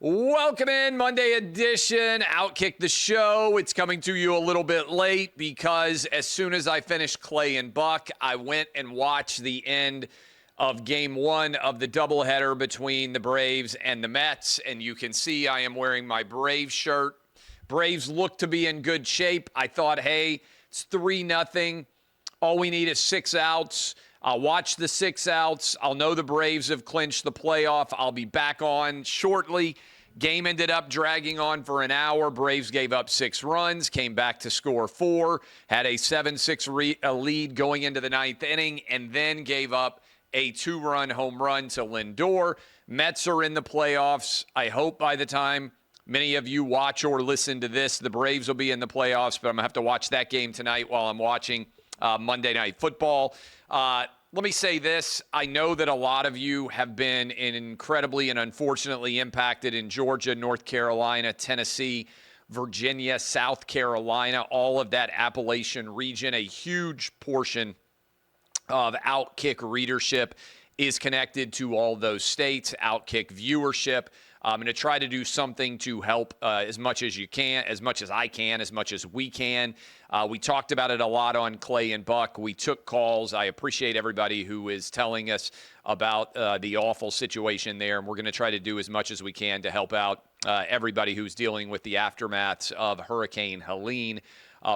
Welcome in, Monday edition, OutKick the show. It's coming to you a little bit late because as soon as I finished Clay and Buck, I went and watched the end of game one of the doubleheader between the Braves and the Mets. And you can see I am wearing my Braves shirt. Braves look to be in good shape. I thought, hey, it's 3-0. All we need is 6 outs. I'll watch the 6 outs. I'll know the Braves have clinched the playoff. I'll be back on shortly. Game ended up dragging on for an hour. Braves gave up 6 runs, came back to score 4, had a 7-6 lead going into the 9th inning, and then gave up a 2-run home run to Lindor. Mets are in the playoffs. I hope by the time many of you watch or listen to this, the Braves will be in the playoffs, but I'm going to have to watch that game tonight while I'm watching Monday Night Football. Let me say this. I know that a lot of you have been incredibly and unfortunately impacted in Georgia, North Carolina, Tennessee, Virginia, South Carolina, all of that Appalachian region. A huge portion of OutKick readership is connected to all those states, OutKick viewership. I'm going to try to do something to help as much as you can, as much as I can, as much as we can. We talked about it a lot on Clay and Buck. We took calls. I appreciate everybody who is telling us about the awful situation there, and we're going to try to do as much as we can to help out everybody who's dealing with the aftermaths of Hurricane Helene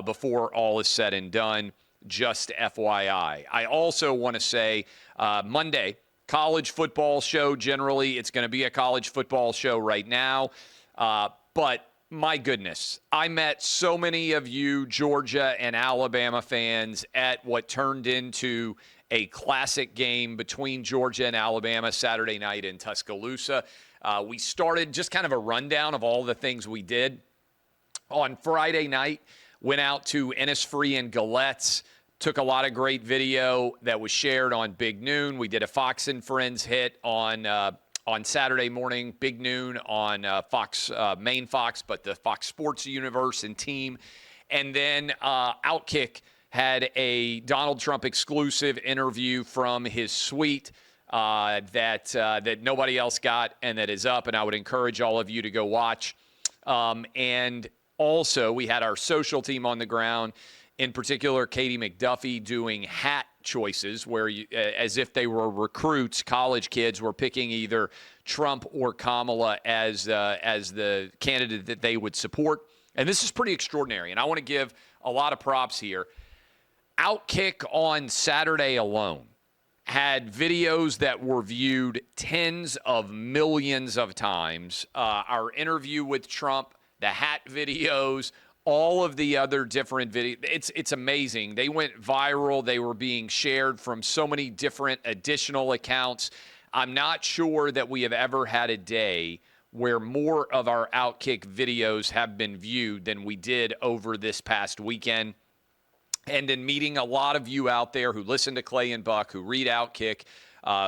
before all is said and done. Just FYI. I also want to say Monday, college football show. Generally, it's going to be a college football show right now. But my goodness, I met so many of you Georgia and Alabama fans at what turned into a classic game between Georgia and Alabama Saturday night in Tuscaloosa. We started just kind of a rundown of all the things we did. On Friday night, went out to Innisfree and Galette's. Took a lot of great video that was shared on Big Noon. We did a Fox and Friends hit on Saturday morning, Big Noon on Fox, main Fox, but the Fox Sports Universe and team. And then OutKick had a Donald Trump exclusive interview from his suite that nobody else got and that is up. And I would encourage all of you to go watch. And also, we had our social team on the ground. In particular, Katie McDuffie doing hat choices where, as if they were recruits, college kids were picking either Trump or Kamala as the candidate that they would support. And this is pretty extraordinary, and I want to give a lot of props here. OutKick on Saturday alone had videos that were viewed tens of millions of times. Our interview with Trump, the hat videos, all of the other different videos. It's amazing. They went viral. They were being shared from so many different additional accounts. I'm not sure that we have ever had a day where more of our OutKick videos have been viewed than we did over this past weekend. And in meeting a lot of you out there who listen to Clay and Buck, who read OutKick,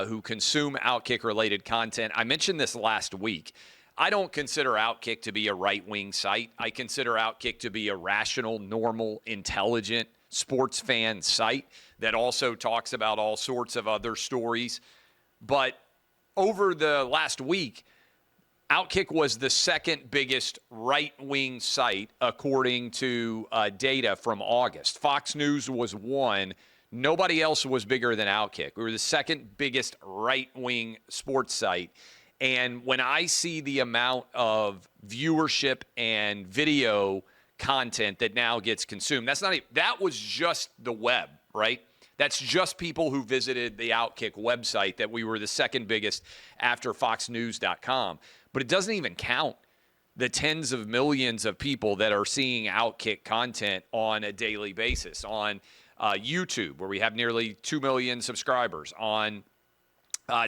who consume OutKick-related content. I mentioned this last week. I don't consider OutKick to be a right-wing site. I consider OutKick to be a rational, normal, intelligent sports fan site that also talks about all sorts of other stories. But over the last week, OutKick was the second biggest right-wing site according to data from August. Fox News was one. Nobody else was bigger than OutKick. We were the second biggest right-wing sports site. And when I see the amount of viewership and video content that now gets consumed, that was just the web, right? That's just people who visited the OutKick website, that we were the second biggest after foxnews.com. But it doesn't even count the tens of millions of people that are seeing OutKick content on a daily basis on YouTube, where we have nearly 2 million subscribers, on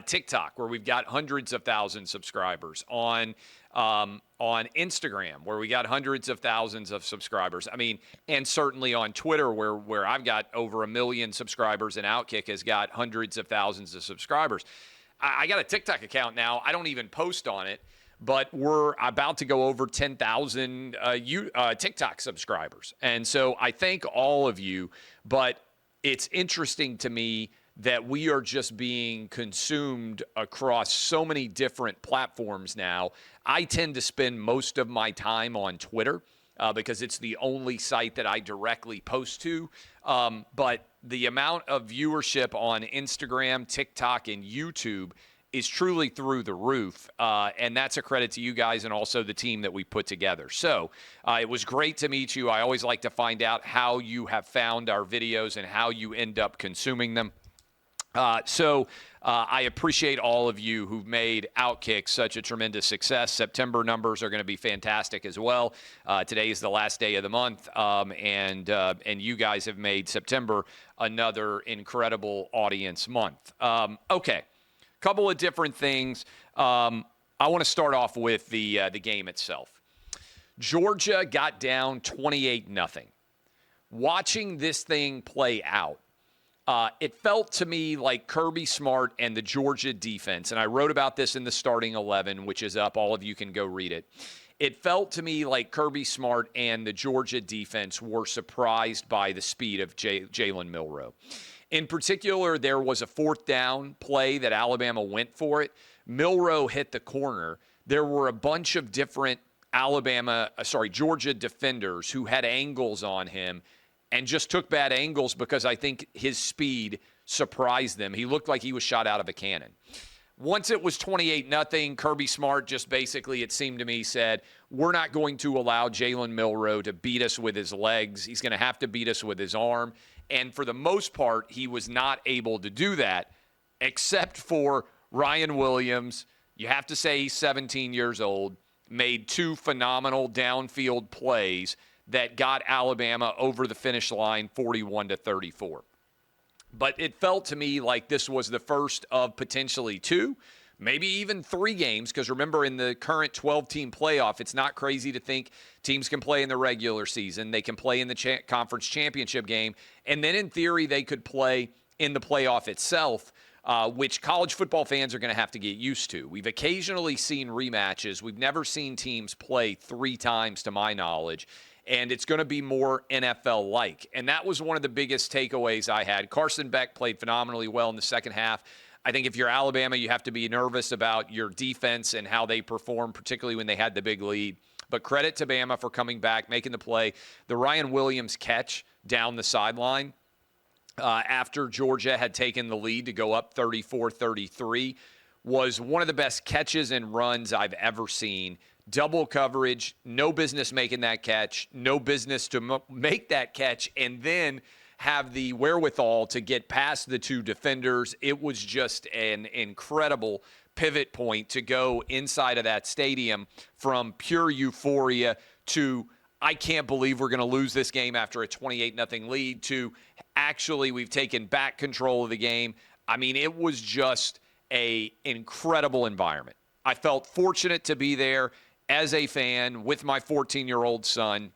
TikTok, where we've got hundreds of thousands of subscribers, on Instagram, where we got hundreds of thousands of subscribers. I mean, and certainly on Twitter, where I've got over 1 million subscribers, and OutKick has got hundreds of thousands of subscribers. I got a TikTok account now. I don't even post on it, but we're about to go over 10,000 TikTok subscribers. And so I thank all of you, but it's interesting to me that we are just being consumed across so many different platforms now. I tend to spend most of my time on Twitter because it's the only site that I directly post to. But the amount of viewership on Instagram, TikTok, and YouTube is truly through the roof. And that's a credit to you guys and also the team that we put together. So it was great to meet you. I always like to find out how you have found our videos and how you end up consuming them. So I appreciate all of you who've made OutKick such a tremendous success. September numbers are going to be fantastic as well. Today is the last day of the month, and you guys have made September another incredible audience month. Okay, couple of different things. I want to start off with the game itself. Georgia got down 28-0. Watching this thing play out, it felt to me like Kirby Smart and the Georgia defense, and I wrote about this in the starting 11, which is up. All of you can go read it. It felt to me like Kirby Smart and the Georgia defense were surprised by the speed of Jalen Milroe. In particular, there was a fourth down play that Alabama went for it. Milroe hit the corner. There were a bunch of different Georgia defenders who had angles on him and just took bad angles because I think his speed surprised them. He looked like he was shot out of a cannon. Once it was 28-0, Kirby Smart just basically, it seemed to me, said, we're not going to allow Jalen Milroe to beat us with his legs. He's going to have to beat us with his arm. And for the most part, he was not able to do that, except for Ryan Williams. You have to say he's 17 years old, made two phenomenal downfield plays that got Alabama over the finish line 41-34. But it felt to me like this was the first of potentially two, maybe even three games, because remember, in the current 12-team playoff, it's not crazy to think teams can play in the regular season. They can play in the conference championship game, and then in theory they could play in the playoff itself, which college football fans are going to have to get used to. We've occasionally seen rematches. We've never seen teams play three times, to my knowledge. And it's going to be more NFL-like. And that was one of the biggest takeaways I had. Carson Beck played phenomenally well in the second half. I think if you're Alabama, you have to be nervous about your defense and how they perform, particularly when they had the big lead. But credit to Bama for coming back, making the play. The Ryan Williams catch down the sideline after Georgia had taken the lead to go up 34-33 was one of the best catches and runs I've ever seen. Double coverage, no business making that catch, no business to make that catch, and then have the wherewithal to get past the two defenders. It was just an incredible pivot point to go inside of that stadium from pure euphoria to, I can't believe we're going to lose this game after a 28-0 lead, to actually we've taken back control of the game. I mean, it was just an incredible environment. I felt fortunate to be there as a fan with my 14-year-old son.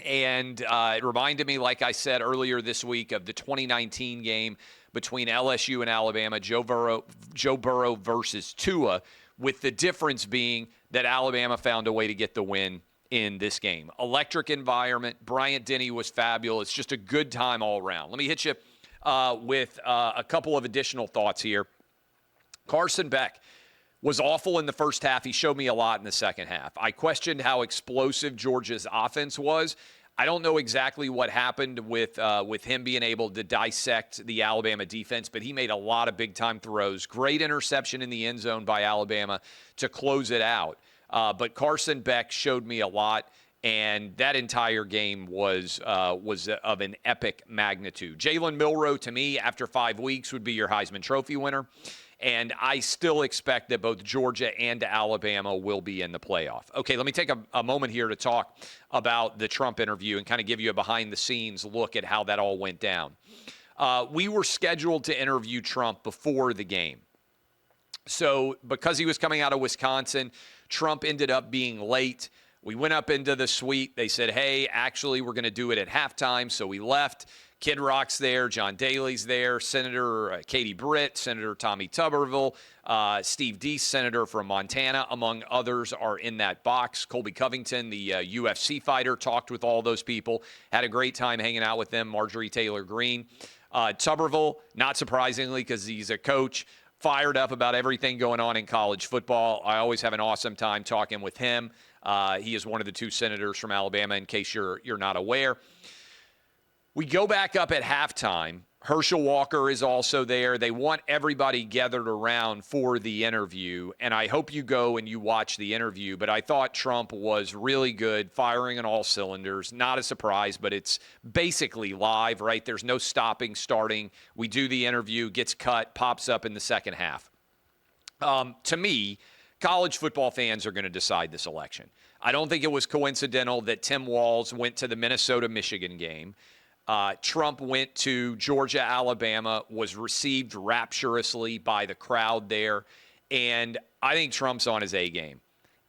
And it reminded me, like I said earlier this week, of the 2019 game between LSU and Alabama, Joe Burrow versus Tua, with the difference being that Alabama found a way to get the win in this game. Electric environment. Bryant Denny was fabulous. Just a good time all around. Let me hit you with a couple of additional thoughts here. Carson Beck was awful in the first half. He showed me a lot in the second half. I questioned how explosive Georgia's offense was. I don't know exactly what happened with him being able to dissect the Alabama defense, but he made a lot of big-time throws. Great interception in the end zone by Alabama to close it out. But Carson Beck showed me a lot, and that entire game was of an epic magnitude. Jalen Milroe, to me, after 5 weeks, would be your Heisman Trophy winner. And I still expect that both Georgia and Alabama will be in the playoff. Okay, let me take a moment here to talk about the Trump interview and kind of give you a behind-the-scenes look at how that all went down. We were scheduled to interview Trump before the game. So because he was coming out of Wisconsin, Trump ended up being late. We went up into the suite. They said, hey, actually, we're going to do it at halftime. So we left. Kid Rock's there, John Daly's there, Senator Katie Britt, Senator Tommy Tuberville, Steve Deese, Senator from Montana, among others, are in that box. Colby Covington, the UFC fighter, talked with all those people, had a great time hanging out with them. Marjorie Taylor Greene. Tuberville, not surprisingly, because he's a coach, fired up about everything going on in college football. I always have an awesome time talking with him. He is one of the 2 senators from Alabama, in case you're not aware. We go back up at halftime. Herschel Walker is also there. They want everybody gathered around for the interview, and I hope you go and you watch the interview. But I thought Trump was really good, firing on all cylinders. Not a surprise, but it's basically live, right? There's no stopping, starting. We do the interview, gets cut, pops up in the second half. To me, college football fans are going to decide this election. I don't think it was coincidental that Tim Walz went to the Minnesota-Michigan game. Trump went to Georgia, Alabama, was received rapturously by the crowd there. And I think Trump's on his A game.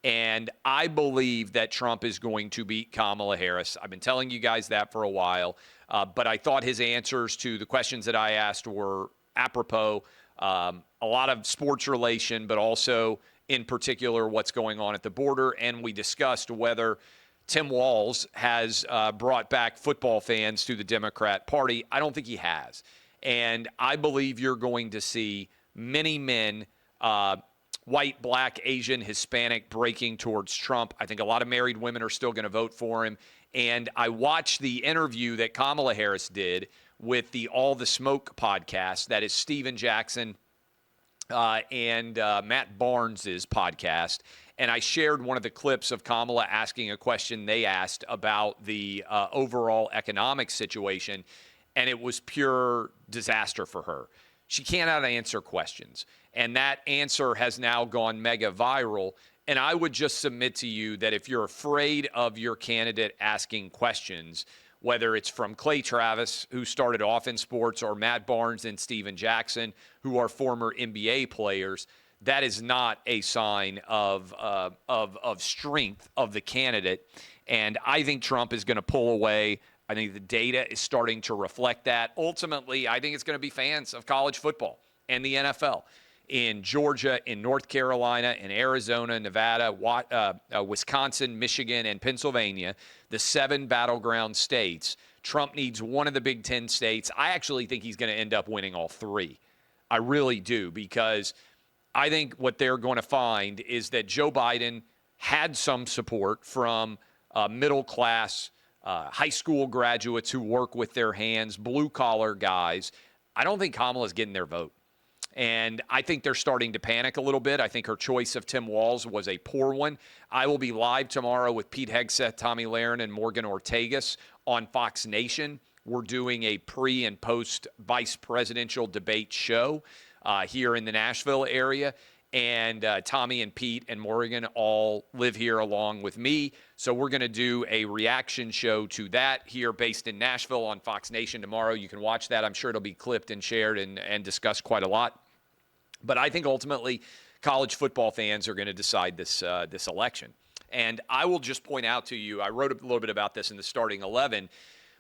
And I believe that Trump is going to beat Kamala Harris. I've been telling you guys that for a while. But I thought his answers to the questions that I asked were apropos. A lot of sports relation, but also in particular what's going on at the border. And we discussed whether Tim Walz has brought back football fans to the Democrat Party. I don't think he has. And I believe you're going to see many men, white, black, Asian, Hispanic, breaking towards Trump. I think a lot of married women are still going to vote for him. And I watched the interview that Kamala Harris did with the All the Smoke podcast. That is Steven Jackson and Matt Barnes' podcast. And I shared one of the clips of Kamala asking a question they asked about the overall economic situation, and it was pure disaster for her. She cannot answer questions, and that answer has now gone mega viral. And I would just submit to you that if you're afraid of your candidate asking questions, whether it's from Clay Travis, who started off in sports, or Matt Barnes and Steven Jackson, who are former NBA players, that is not a sign of strength of the candidate. And I think Trump is going to pull away. I think the data is starting to reflect that. Ultimately, I think it's going to be fans of college football and the NFL in Georgia, in North Carolina, in Arizona, Nevada, Wisconsin, Michigan, and Pennsylvania, the 7 battleground states. Trump needs one of the Big Ten states. I actually think he's going to end up winning all 3. I really do, because I think what they're going to find is that Joe Biden had some support from middle class, high school graduates who work with their hands, blue collar guys. I don't think Kamala's getting their vote. And I think they're starting to panic a little bit. I think her choice of Tim Walz was a poor one. I will be live tomorrow with Pete Hegseth, Tommy Lahren, and Morgan Ortagus on Fox Nation. We're doing a pre and post vice presidential debate show here in the Nashville area. And Tommy and Pete and Morgan all live here along with me. So we're going to do a reaction show to that here based in Nashville on Fox Nation tomorrow. You can watch that. I'm sure it'll be clipped and shared and discussed quite a lot. But I think ultimately college football fans are going to decide this election. And I will just point out to you, I wrote a little bit about this in the starting 11,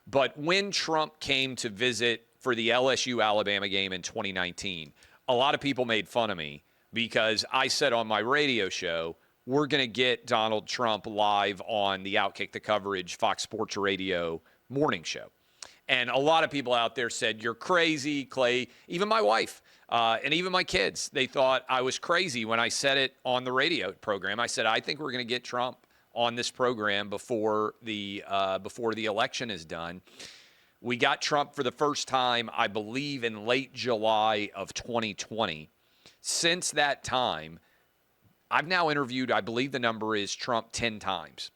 but when Trump came to visit for the LSU-Alabama game in 2019, a lot of people made fun of me because I said on my radio show, we're going to get Donald Trump live on the OutKick the Coverage Fox Sports Radio morning show. And a lot of people out there said, you're crazy, Clay. Even my wife and even my kids, they thought I was crazy when I said it on the radio program. I said, I think we're going to get Trump on this program before the election is done. We got Trump for the first time, I believe, in late July of 2020. Since that time, I've now interviewed, I believe the number is Trump 10 times.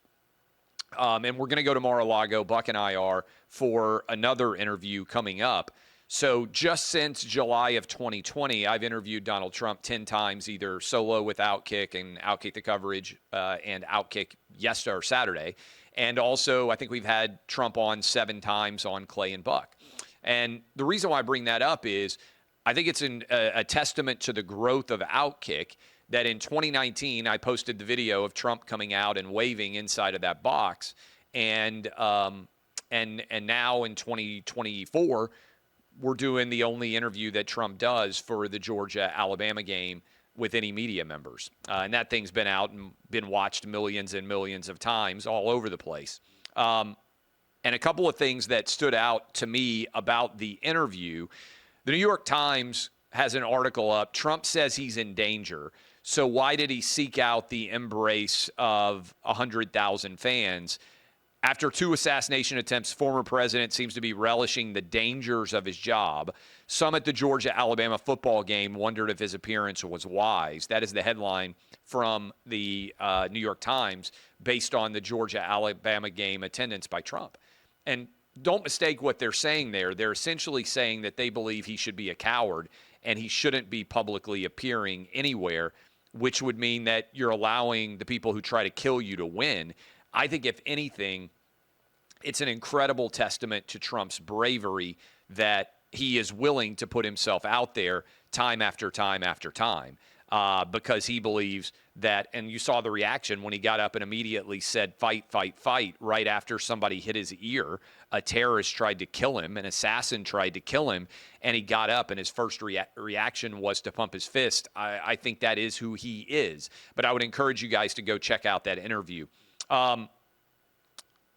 And we're going to go to Mar-a-Lago, Buck and I are, for another interview coming up. So just since July of 2020, I've interviewed Donald Trump 10 times, either solo with OutKick and OutKick the Coverage and OutKick yesterday or Saturday. And also, I think we've had Trump on 7 times on Clay and Buck. And the reason why I bring that up is I think it's a testament to the growth of OutKick that in 2019, I posted the video of Trump coming out and waving inside of that box. And now in 2024, we're doing the only interview that Trump does for the Georgia-Alabama game with any media members. And that thing's been out and been watched millions and millions of times all over the place. And a couple of things that stood out to me about the interview. The New York Times has an article up. Trump says he's in danger. So why did he seek out the embrace of 100,000 fans? After 2 assassination attempts, former president seems to be relishing the dangers of his job. Some at the Georgia-Alabama football game wondered if his appearance was wise. That is the headline from the New York Times based on the Georgia-Alabama game attendance by Trump. And don't mistake what they're saying there. They're essentially saying that they believe he should be a coward and he shouldn't be publicly appearing anywhere, which would mean that you're allowing the people who try to kill you to win. I think, if anything, it's an incredible testament to Trump's bravery that he is willing to put himself out there time after time after time because he believes that, and you saw the reaction when he got up and immediately said, fight, fight, fight, right after somebody hit his ear. A terrorist tried to kill him, an assassin tried to kill him, and he got up and his first reaction was to pump his fist. I think that is who he is. But I would encourage you guys to go check out that interview.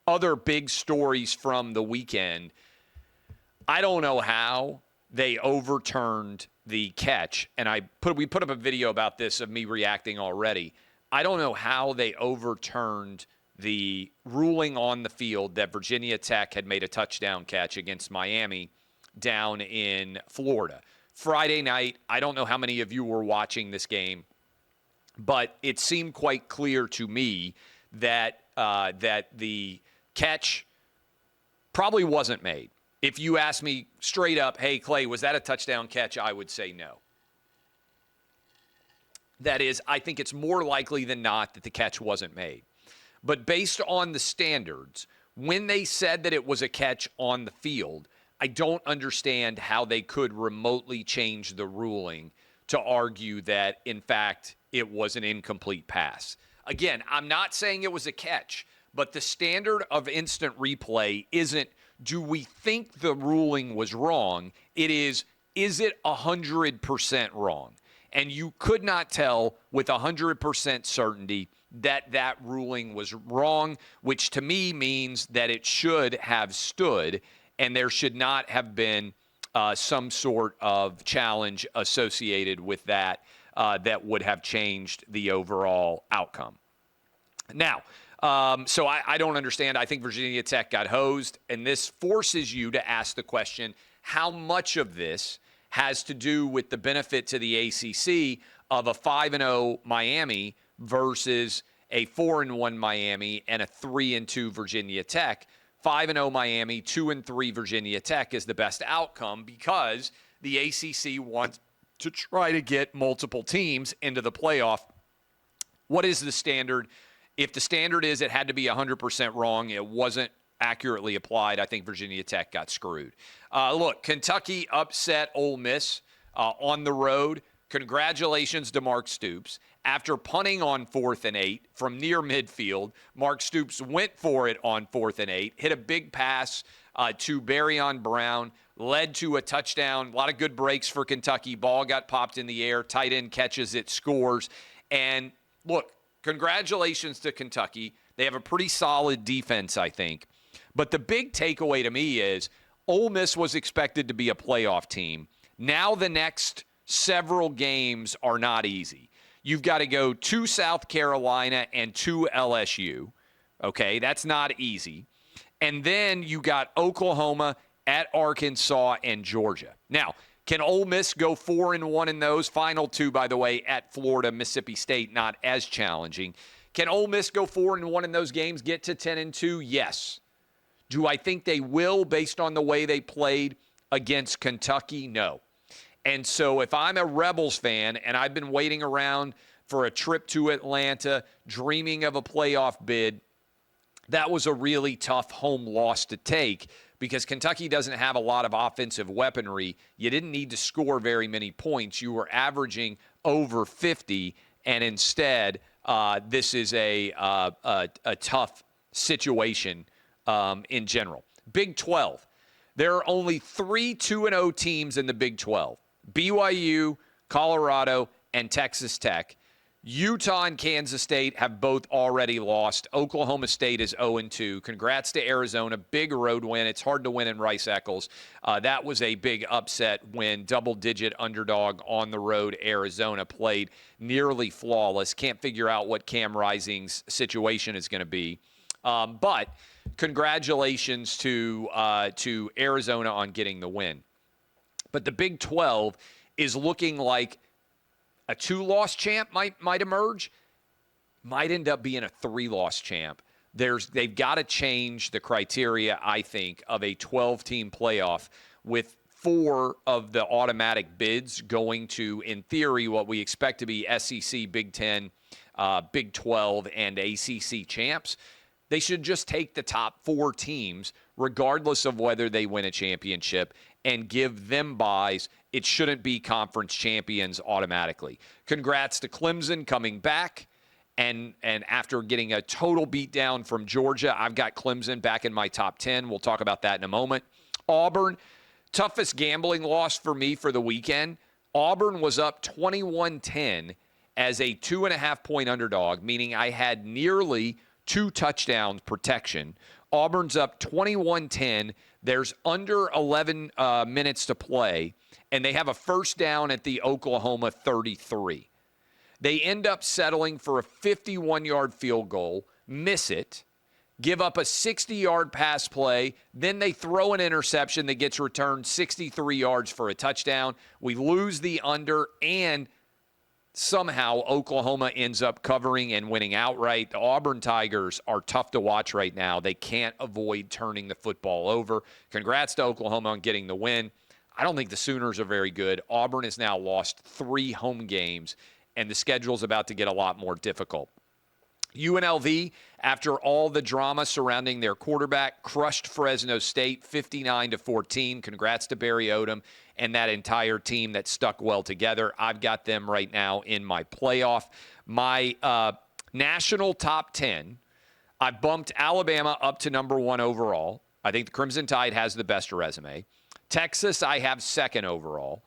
Other big stories from the weekend. I don't know how they overturned the catch, and we put up a video about this of me reacting already. I don't know how they overturned the ruling on the field that Virginia Tech had made a touchdown catch against Miami down in Florida. Friday night, I don't know how many of you were watching this game, but it seemed quite clear to me that the catch probably wasn't made. If you ask me straight up, hey, Clay, was that a touchdown catch? I would say no. That is, I think it's more likely than not that the catch wasn't made. But based on the standards, when they said that it was a catch on the field, I don't understand how they could remotely change the ruling to argue that, in fact, it was an incomplete pass. Again, I'm not saying it was a catch, but the standard of instant replay isn't, do we think the ruling was wrong? It is it 100% wrong? And you could not tell with 100% certainty that that ruling was wrong, which to me means that it should have stood and there should not have been some sort of challenge associated with that that would have changed the overall outcome. Now, so I don't understand. I think Virginia Tech got hosed, and this forces you to ask the question, how much of this has to do with the benefit to the ACC of a 5-0 Miami versus a 4-1 Miami and a 3-2 Virginia Tech? 5-0 Miami, 2-3 Virginia Tech is the best outcome because the ACC wants to try to get multiple teams into the playoff. What is the standard? If the standard is it had to be 100% wrong, it wasn't accurately applied, I think Virginia Tech got screwed. Look, Kentucky upset Ole Miss on the road. Congratulations to Mark Stoops. After punting on 4th and 8 from near midfield, Mark Stoops went for it on 4th and 8, hit a big pass to Barryon Brown, led to a touchdown. A lot of good breaks for Kentucky. Ball got popped in the air. Tight end catches it, scores. And look, congratulations to Kentucky. They have a pretty solid defense, I think. But the big takeaway to me is Ole Miss was expected to be a playoff team. Now the next several games are not easy. You've got to go to South Carolina and to LSU. Okay, that's not easy. And then you got Oklahoma, at Arkansas, and Georgia. Now, can Ole Miss go 4-1 in those? Final two, by the way, at Florida, Mississippi State, not as challenging. Can Ole Miss go 4-1 in those games, get to 10-2? Yes. Do I think they will based on the way they played against Kentucky? No. And so if I'm a Rebels fan and I've been waiting around for a trip to Atlanta, dreaming of a playoff bid, that was a really tough home loss to take because Kentucky doesn't have a lot of offensive weaponry. You didn't need to score very many points. You were averaging over 50, and instead this is a tough situation in general. Big 12. There are only 3 2-0 teams in the Big 12. BYU, Colorado, and Texas Tech. Utah and Kansas State have both already lost. Oklahoma State is 0-2. Congrats to Arizona. Big road win. It's hard to win in Rice-Eccles. That was a big upset when double-digit underdog on the road Arizona played nearly flawless. Can't figure out what Cam Rising's situation is going to be. But congratulations to Arizona on getting the win. But the Big 12 is looking like a 2-loss champ might emerge, might end up being a 3-loss champ. They've got to change the criteria, I think, of a 12-team playoff with 4 of the automatic bids going to, in theory, what we expect to be SEC, Big 10, Big 12, and ACC champs. They should just take the top 4 teams, regardless of whether they win a championship, and give them buys. It shouldn't be conference champions automatically. Congrats to Clemson coming back. And after getting a total beatdown from Georgia, I've got Clemson back in my top 10. We'll talk about that in a moment. Auburn, toughest gambling loss for me for the weekend. Auburn was up 21-10 as a 2.5-point underdog, meaning I had nearly 2 touchdowns protection. Auburn's up 21-10. There's under 11 minutes to play, and they have a first down at the Oklahoma 33. They end up settling for a 51-yard field goal, miss it, give up a 60-yard pass play, then they throw an interception that gets returned 63 yards for a touchdown. We lose the under, and somehow Oklahoma ends up covering and winning outright. The Auburn Tigers are tough to watch right now. They can't avoid turning the football over. Congrats to Oklahoma on getting the win. I don't think the Sooners are very good. Auburn has now lost 3 home games, and the schedule's about to get a lot more difficult. UNLV, after all the drama surrounding their quarterback, crushed Fresno State 59-14. Congrats to Barry Odom and that entire team that stuck well together. I've got them right now in my playoff. My national top 10, I bumped Alabama up to number 1 overall. I think the Crimson Tide has the best resume. Texas, I have 2nd overall.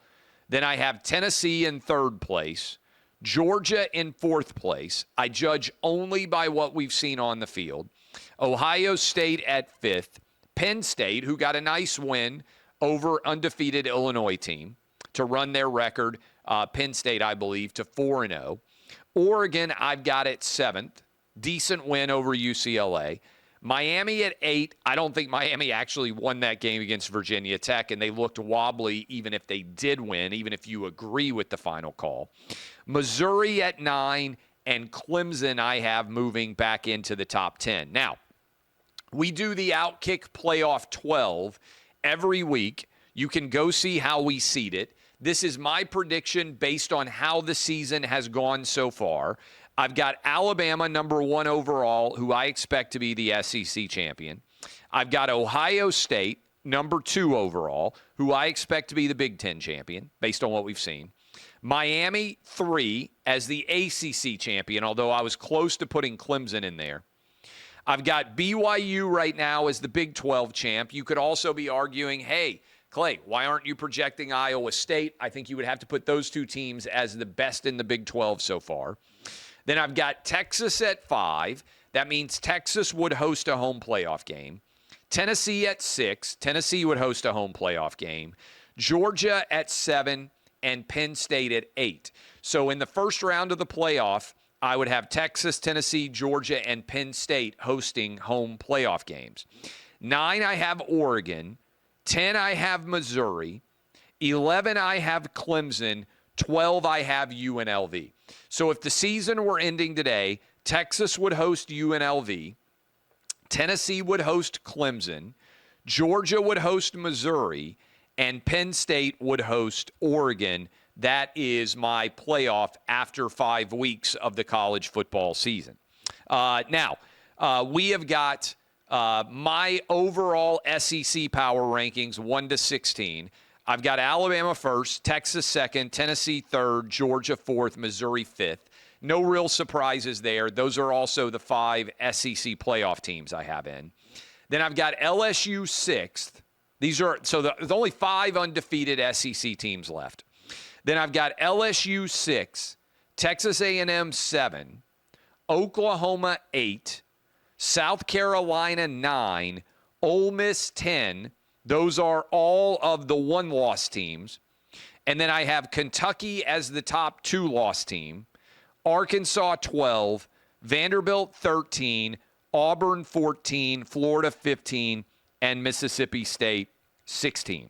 Then I have Tennessee in 3rd place. Georgia in 4th place. I judge only by what we've seen on the field. Ohio State at 5th. Penn State, who got a nice win over undefeated Illinois team to run their record, Penn State, I believe, to 4-0. Oregon, I've got at 7th. Decent win over UCLA. Miami at 8. I don't think Miami actually won that game against Virginia Tech, and they looked wobbly even if they did win, even if you agree with the final call. Missouri at 9, and Clemson I have moving back into the top 10. Now, we do the OutKick Playoff 12 every week. You can go see how we seed it. This is my prediction based on how the season has gone so far. I've got Alabama number 1 overall, who I expect to be the SEC champion. I've got Ohio State number 2 overall, who I expect to be the Big Ten champion based on what we've seen. Miami 3 as the ACC champion, although I was close to putting Clemson in there. I've got BYU right now as the Big 12 champ. You could also be arguing, hey, Clay, why aren't you projecting Iowa State? I think you would have to put those 2 teams as the best in the Big 12 so far. Then I've got Texas at 5. That means Texas would host a home playoff game. Tennessee at 6. Tennessee would host a home playoff game. Georgia at 7. And Penn State at 8. So in the first round of the playoff, I would have Texas, Tennessee, Georgia, and Penn State hosting home playoff games. 9, I have Oregon. 10, I have Missouri. 11, I have Clemson. 12, I have UNLV. So if the season were ending today, Texas would host UNLV. Tennessee would host Clemson. Georgia would host Missouri. And Penn State would host Oregon. That is my playoff after 5 weeks of the college football season. Now, we have got my overall SEC power rankings 1 to 16. I've got Alabama 1st, Texas 2nd, Tennessee 3rd, Georgia 4th, Missouri 5th. No real surprises there. Those are also the 5 SEC playoff teams I have in. Then I've got LSU 6th. There's only 5 undefeated SEC teams left. Then I've got LSU 6, Texas A&M 7, Oklahoma 8, South Carolina 9, Ole Miss 10. Those are all of the one-loss teams. And then I have Kentucky as the top two-loss team, Arkansas 12, Vanderbilt 13, Auburn 14, Florida 15, and Mississippi State 16.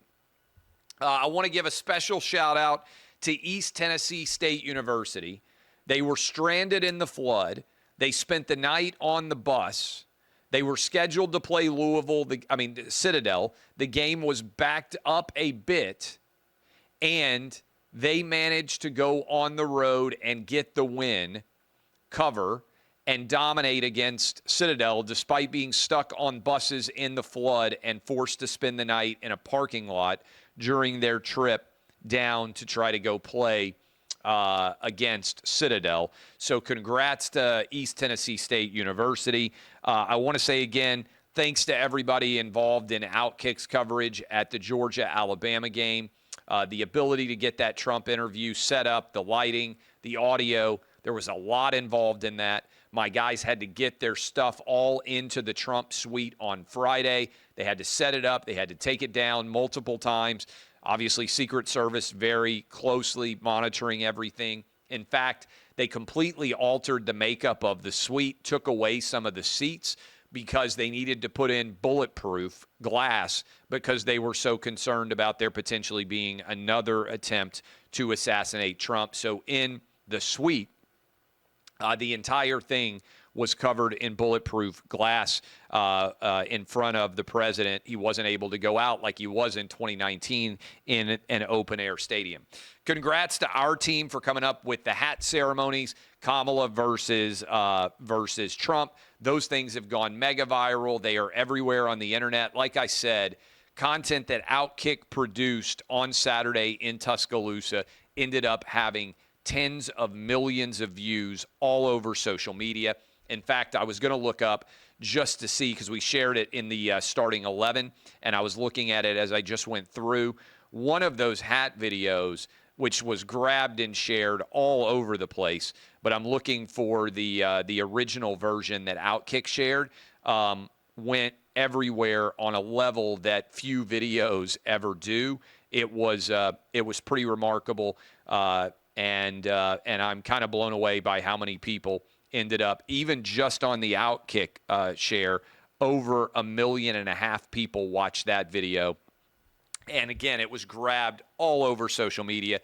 I want to give a special shout-out to East Tennessee State University. They were stranded in the flood. They spent the night on the bus. They were scheduled to play Citadel. The game was backed up a bit, and they managed to go on the road and get the win, cover, and dominate against Citadel despite being stuck on buses in the flood and forced to spend the night in a parking lot during their trip down to try to go play against Citadel. So congrats to East Tennessee State University. I want to say again, thanks to everybody involved in OutKick's coverage at the Georgia-Alabama game. The ability to get that Trump interview set up, the lighting, the audio, there was a lot involved in that. My guys had to get their stuff all into the Trump suite on Friday. They had to set it up. They had to take it down multiple times. Obviously, Secret Service very closely monitoring everything. In fact, they completely altered the makeup of the suite, took away some of the seats because they needed to put in bulletproof glass because they were so concerned about there potentially being another attempt to assassinate Trump. So in the suite, the entire thing was covered in bulletproof glass in front of the president. He wasn't able to go out like he was in 2019 in an open-air stadium. Congrats to our team for coming up with the hat ceremonies, Kamala versus Trump. Those things have gone mega viral. They are everywhere on the internet. Like I said, content that OutKick produced on Saturday in Tuscaloosa ended up having tens of millions of views all over social media. In fact, I was going to look up just to see because we shared it in the starting 11, and I was looking at it as I just went through. One of those hat videos, which was grabbed and shared all over the place, but I'm looking for the original version that OutKick shared, went everywhere on a level that few videos ever do. It was pretty remarkable, and I'm kind of blown away by how many people ended up, even just on the OutKick share, over 1.5 million people watched that video. And again, it was grabbed all over social media,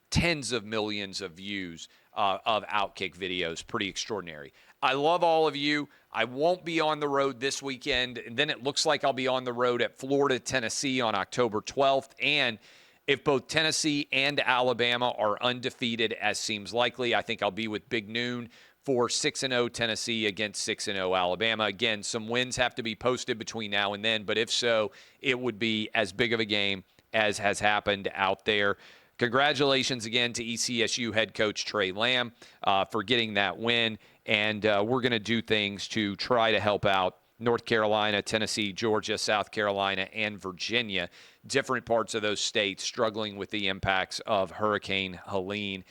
tens of millions of views of OutKick videos. Pretty extraordinary. I love all of you. I won't be on the road this weekend, and then it looks like I'll be on the road at Florida, Tennessee on October 12th. And if both Tennessee and Alabama are undefeated, as seems likely, I think I'll be with Big Noon for 6-0 Tennessee against 6-0 Alabama. Again, some wins have to be posted between now and then, but if so, it would be as big of a game as has happened out there. Congratulations again to ECSU head coach Trey Lamb for getting that win, and we're going to do things to try to help out North Carolina, Tennessee, Georgia, South Carolina, and Virginia, different parts of those states struggling with the impacts of Hurricane Helene.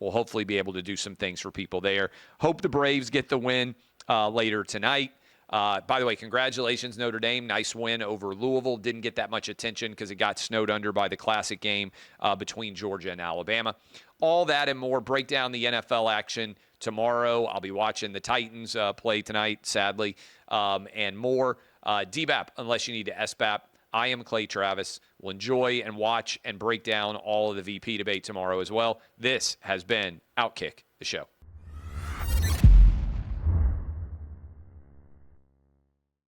We'll hopefully be able to do some things for people there. Hope the Braves get the win later tonight. By the way, congratulations, Notre Dame. Nice win over Louisville. Didn't get that much attention because it got snowed under by the classic game between Georgia and Alabama. All that and more. Break down the NFL action tomorrow. I'll be watching the Titans play tonight, sadly, and more. DBAP, unless you need to SBAP. I am Clay Travis. We'll enjoy and watch and break down all of the VP debate tomorrow as well. This has been OutKick, the show.